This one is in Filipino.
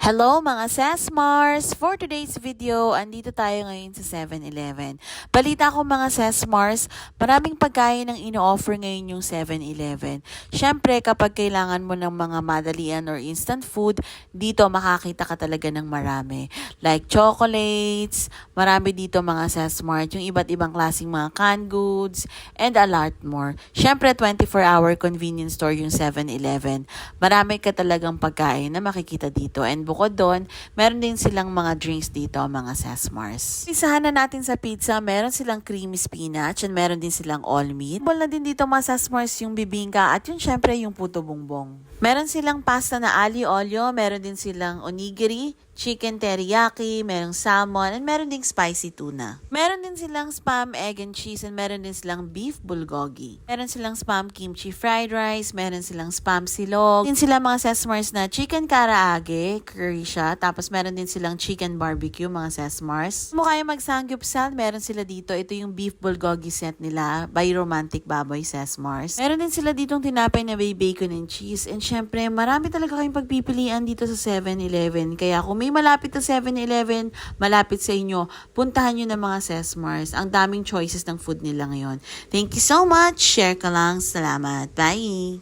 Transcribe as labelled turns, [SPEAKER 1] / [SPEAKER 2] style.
[SPEAKER 1] Hello mga Sesmars! For today's video, andito tayo ngayon sa 7-Eleven. Balita ko mga Sesmars, maraming pagkain ang ino-offer ngayon yung 7-Eleven. Siyempre, kapag kailangan mo ng mga madalian or instant food, dito makakita ka talaga ng marami. Like chocolates, marami dito mga Sesmars, yung iba't ibang klaseng mga canned goods, and a lot more. Siyempre, 24-hour convenience store yung 7-Eleven. Marami ka talagang pagkain na makikita dito. And bukod doon, meron din silang mga drinks dito, mga Sesmars. Isahan na natin sa pizza, meron silang creamy spinach and meron din silang all meat. Bol na din dito mga Sesmars yung bibingka at yun syempre yung puto bongbong. Meron silang pasta na aglio olio, meron din silang onigiri, chicken teriyaki, merong salmon, and meron ding spicy tuna. Meron din silang spam egg and cheese, and meron din silang beef bulgogi. Meron silang spam kimchi fried rice, meron silang spam silog. Din sila mga Sesmars na chicken karaage, curry siya, tapos meron din silang chicken barbecue, mga Sesmars. Kung kaya mag-sangyupsal, meron sila dito. Ito yung beef bulgogi set nila by Romantic Baboy Sesmars. Meron din sila ditong tinapay na may bacon and cheese, and syempre, marami talaga kayong pagpipilian dito sa 7-Eleven. Kaya kung may malapit na 7-Eleven, malapit sa inyo, puntahan nyo na mga Sesmars. Ang daming choices ng food nila ngayon. Thank you so much. Share ka lang. Salamat. Bye!